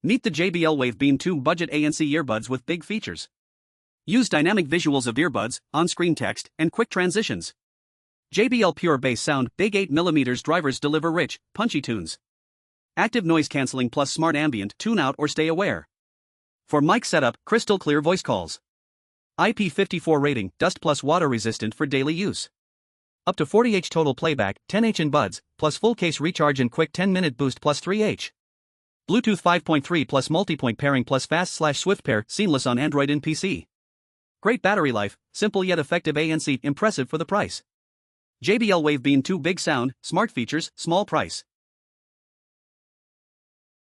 Meet the JBL Wave Beam 2 Budget ANC earbuds with big features. Use dynamic visuals of earbuds, on-screen text, and quick transitions. JBL Pure Bass Sound Big 8mm drivers deliver rich, punchy tunes. Active noise cancelling plus smart ambient, tune out or stay aware. For mic setup, crystal clear voice calls. IP54 rating, dust plus water resistant for daily use. Up to 40H total playback, 10H in buds, plus full case recharge and quick 10-minute boost plus 3H. Bluetooth 5.3 plus multipoint pairing plus fast/swift pair, seamless on Android and PC. Great battery life, simple yet effective ANC, impressive for the price. JBL Wave Beam 2 Big sound, smart features, small price.